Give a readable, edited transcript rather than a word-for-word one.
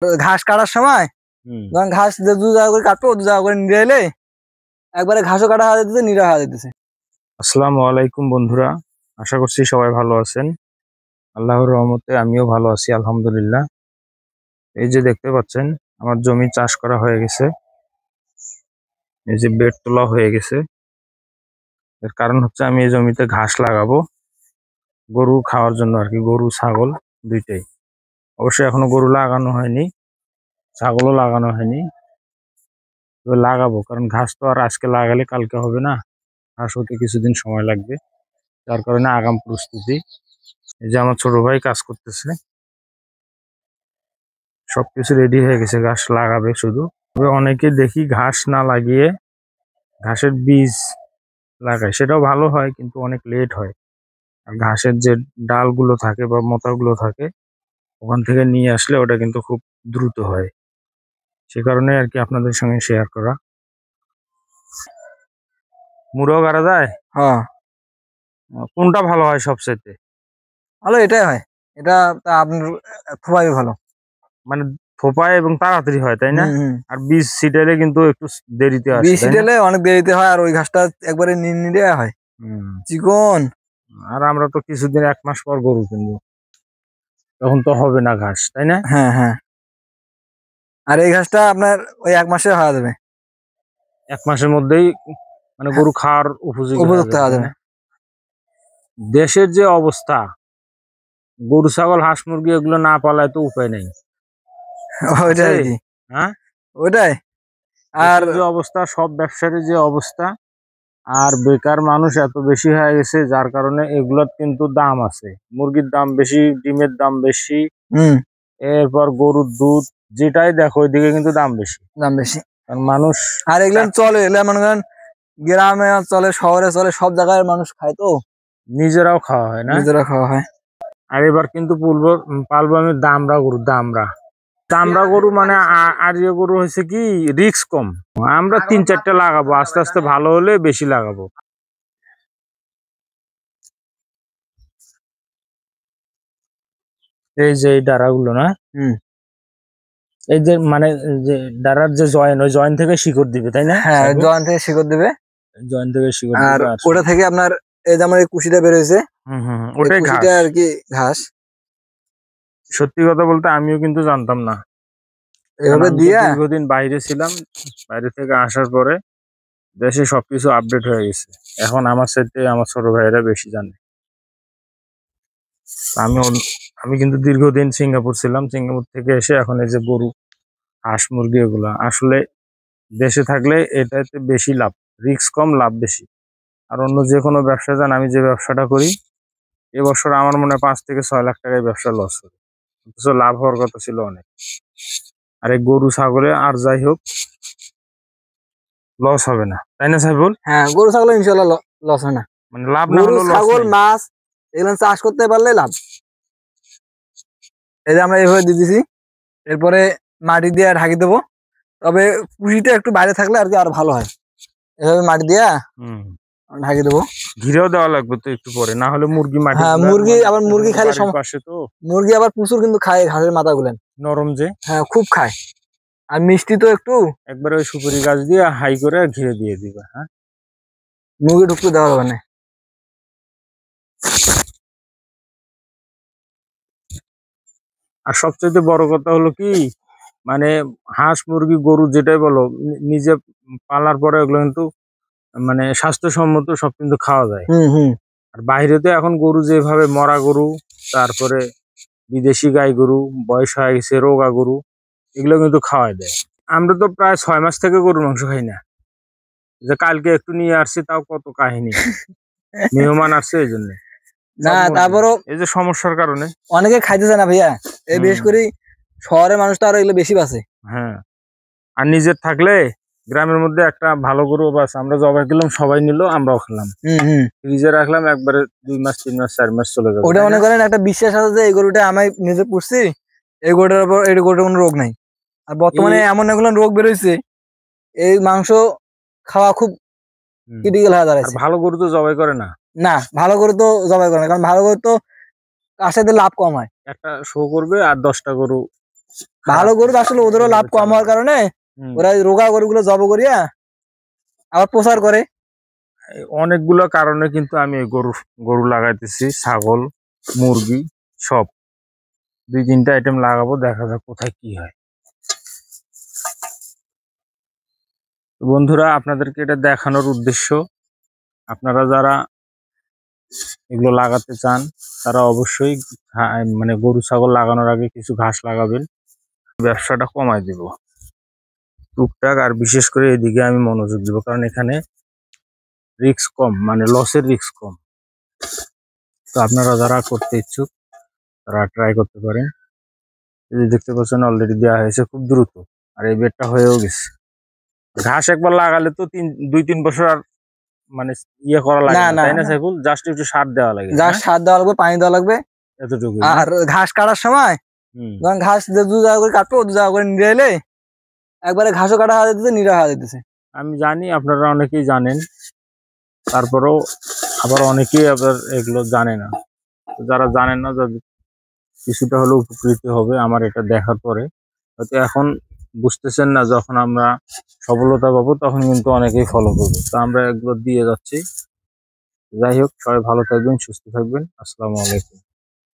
ঘাস কাটার সময় যখন ঘাস যে 2 জায়গা করে কাটবো 2 জায়গা করে নিয়ে এলে একবারে ঘাসও কাটা হয়ে যেতেছে, নিরা হয়ে যেতেছে। আসসালামু আলাইকুম বন্ধুরা, আশা করছি সবাই ভালো আছেন। আল্লাহর রহমতে আমিও ভালো আছি আলহামদুলিল্লাহ। এই যে দেখতে পাচ্ছেন আমার জমি চাষ করা হয়ে গেছে, এই যে বেড তোলা হয়ে গেছে। এর কারণ হচ্ছে আমি এই জমিতে ঘাস লাগাবো গরু খাওয়ার জন্য আর কি, গরু ছাগল দুইটাই। অবশ্যই এখনো গরু লাগানো হয়নি, ছাগলও লাগানো হয়নি, তবে লাগাবো। কারণ ঘাস তো আর আজকে লাগালে কালকে হবে না, ঘাস হতে কিছুদিন সময় লাগবে। যার কারণে আগাম প্রস্তুতি। এই যে আমার ছোট ভাই কাজ করতেছে, সবকিছু রেডি হয়ে গেছে, ঘাস লাগাবে শুধু। তবে অনেকে দেখি ঘাস না লাগিয়ে ঘাসের বীজ লাগায়, সেটাও ভালো হয় কিন্তু অনেক লেট হয়। আর ঘাসের যে ডালগুলো থাকে বা মোতাগুলো থাকে ওখান থেকে নিয়ে আসলে ওটা কিন্তু খুব দ্রুত হয়। সে কারণে আর কি আপনাদের সঙ্গে শেয়ার করা। মুড়াও গাড়া যায়। হ্যাঁ, কোনটা ভালো হয় সবচেয়ে? ভালো এটাই হয়। এটা তা আপনার খুবই ভালো। মানে থোপায় এবং তাড়াতাড়ি হয়, তাই না? হুম। আর বীজ ছিটাইলে কিন্তু একটু দেরিতে আসে, বীজ তাই না? ছিটালে অনেক দেরিতে হয়, আর ওই ঘাসটা একবারে নিড়ে হয়, হুম। চিকন। আর আমরা তো কিছুদিন 1 মাস পর গরু কিনবো, তখন তো হবে না ঘাস, তাই না? হ্যাঁ। আর এই ঘাসটা আপনার ওই 1 মাসে হয়ে যাবে। 1 মাসের মধ্যেই মানে হ্যাঁ, গরু খাওয়ার উপযোগী হয়ে উপযুক্ত যাবে, হয়ে তাই যাবে। না? দেশের যে অবস্থা, গরু ছাগল হাঁস মুরগি এগুলো না পালায় তো উপায় নেই। ওইটাই আছে? আর কি, হ্যাঁ, ওইটাই। আর দেশের যে অবস্থা, সব ব্যবসারই যে অবস্থা, আর বেকার মানুষ এত বেশি হয়ে গেছে, যার কারণে এগুলোর কিন্তু দাম আছে। মুরগির দাম বেশি, ডিমের দাম বেশি, হুম, এরপর গরুর দুধ যেটাই দেখো ওইদিকে কিন্তু দাম বেশি। দাম বেশি। কারণ মানুষ আর এগুলো চলে, এগুলো মনে করেন গ্রামে চলে, শহরে চলে, সব জায়গায় মানুষ খায় তো, নিজেরাও খাওয়া হয় না। নিজেরা খাওয়া হয়। আর এবার কিন্তু পালবো আমি দামরা গরু। দামরা গরু মানে আরিয়া গরু হয়েছে কি, রিস্ক কম। আমরা 3-4টা লাগাবো, আস্তে আস্তে ভালো হলে বেশি লাগাবো। এই যে এই ডারাগুলো না, হুম, এই যে মানে যে ডারার যে জয়েন, ওই জয়েন থেকে শিকড় দিবে, তাই না? হ্যাঁ, জয়েন থেকে শিকড় দেবে। জয়েন থেকে শিকড় আর দিবে। ওটা থেকে আপনার এই যে আমার এই কুশিটা বের হয়েছে, এই ওটাই কুশিটা ঘাস। আর কি ঘাস। সত্যি কথা বলতে আমিও কিন্তু জানতাম না, কারণ এভাবে আমি তো দিয়া দীর্ঘদিন বাইরে ছিলাম। বাইরে থেকে আসার পরে দেশে সবকিছু আপডেট হয়ে গেছে। এখন আমার সাথে আমার ছোট ভাইয়েরা বেশি জানে। আমি আমি কিন্তু দীর্ঘদিন সিঙ্গাপুর ছিলাম, সিঙ্গাপুর থেকে এসে এখন এই যে গরু হাঁস মুরগি এগুলা আসলে দেশে থাকলে এটাতে বেশি লাভ, রিস্ক কম, লাভ বেশি। আর অন্য যে কোনো ব্যবসা যান, আমি যে ব্যবসাটা করি এবছর আমার মনে হয় 5 থেকে 6 লাখ টাকায় ব্যবসা লস হবে, অথচ লাভ হওয়ার কথা ছিল অনেক। আর এই গরু ছাগলে আর যাই হোক লস হবে না, তাই না সাইফুল? হ্যাঁ, গরু ছাগল ইনশাল্লাহ লস হয় না। মানে লাভ না গরু হলেও লস ছাগল নেই। মাছ এগুলো চাষ করতে পারলে লাভ। এই যে আমরা এইভাবে দিয়ে দিছি, এরপরে মাটি দিয়ে ঢাকি দেবো। তবে কুশিটা একটু বাইরে থাকলে আর কি আরো ভালো হয়। এভাবে মাটি দিয়া ঢাকি দেবো। ঘিরেও দেওয়া লাগবে তো একটু পরে, না হলে মুরগি মাটি হ্যাঁ, মুরগি আবার মুরগি খাইলে বাড়ির পাশে তো মুরগি আবার প্রচুর কিন্তু খায় ঘাসের মাথা গুলেন। নরম যে। হ্যাঁ, খুব খায়। আর মিষ্টি তো একটু, একবারে ওই সুপারি গাছ দিয়ে হাই করে ঘিরে দিয়ে দিবে। হ্যাঁ, মুরগি ঢুকতে দেওয়া হবে না। আর সবচেয়ে বড় কথা হলো কি, মানে হাঁস মুরগি গরু যেটাই বলো, নিজে পালার পরে ওগুলো কিন্তু মানে স্বাস্থ্যসম্মত সব কিন্তু খাওয়া যায়। হুম। আর বাইরে তো এখন গরু যেভাবে মরা গরু, তারপরে বিদেশি গাই গরু, বয়স হয়ে গেছে রোগা গরু, এগুলো কিন্তু খাওয়াই দেয়। আমরা তো প্রায় 6 মাস থেকে গরুর মাংস খাই না। যে কালকে একটু নিয়ে আসছি, তাও কত কাহিনী, মেহমান আসছে এই জন্য। না, তারপরও এই যে সমস্যার কারণে অনেকে খাইতেছে না ভাইয়া। এই বিশেষ করে শহরের মানুষ তো আরো এগুলো বেশি বাঁচে। হ্যাঁ, আর নিজের থাকলে গ্রামের মধ্যে একটা ভালো গরু বাস আমরা জবাই করলাম, সবাই নিল, আমরাও খেলাম, ফ্রিজে রাখলাম, একবারে 2 মাস 3 মাস 4 মাস চলে যাবে। ওটা মনে করেন একটা বিশ্বাস আছে যে এই গরুটা আমি নিজে পুষছি, এই গরুটার উপর এই গরুটার কোনো রোগ নাই। আর বর্তমানে এমন এগুলো রোগ বেরোইছে, এই মাংস খাওয়া খুব ক্রিটিক্যাল হয়ে দাঁড়াইছে। ভালো গরু তো জবাই করে না। না, ভালো গরু তো জবাই করে না, কারণ ভালো গরু তো কাছে লাভ কম হয়। একটা শো করবে আর 10টা গরু ভালো গরু আসলে ওদেরও লাভ কম হওয়ার কারণে ওরা এই রোগা গরুগুলো জব করিয়া আবার প্রচার করে। অনেকগুলো কারণে কিন্তু আমি এই গরু লাগাইতেছি, ছাগল, মুরগি সব 2-3টা আইটেম লাগাবো, দেখা যাক কোথায় কি হয়। তো বন্ধুরা, আপনাদেরকে এটা দেখানোর উদ্দেশ্য, আপনারা যারা এগুলো লাগাতে চান তারা অবশ্যই মানে গরু ছাগল লাগানোর আগে কিছু ঘাস লাগাবেন। ব্যবসাটা কমায় দিব টুকটাক, আর বিশেষ করে এদিকে আমি মনোযোগ দিব, কারণ এখানে রিস্ক কম, মানে লসের রিস্ক কম। তো আপনারা যারা করতে ইচ্ছুক তারা ট্রাই করতে পারেন। এই যে দেখতে পাচ্ছেন অলরেডি দেওয়া হয়েছে খুব দ্রুত, আর এই বেডটা হয়েও গেছে। ঘাস একবার লাগালে তো 2-3 বছর আর মানে ইয়ে করা লাগে না, তাই না সাইফুল? জাস্ট একটু সার দেওয়া লাগে, জাস্ট সার দেওয়া লাগবে, পানি দেওয়া লাগবে, এতটুকু। আর ঘাস কাটার সময় যখন ঘাস 2 জায়গা করে কাটবো 2 জায়গা করে নিয়ে এলে একবারে ঘাসও কাটা হয়ে যেতেছে, নিরা হয়ে যেতেছে। আমি জানি আপনারা অনেকেই জানেন, তারপরেও আবার অনেকেই আবার এগুলো জানে না। যারা জানেন না যাদের কিছুটা হলেও উপকৃত হবে আমার এটা দেখার পরে। হয়তো এখন বুঝতেছেন না, যখন আমরা সফলতা পাবো তখন কিন্তু অনেকেই ফলো করবে। তো আমরা এগুলো দিয়ে যাচ্ছি। যাই হোক, সবাই ভালো থাকবেন, সুস্থ থাকবেন। আসসালামু আলাইকুম।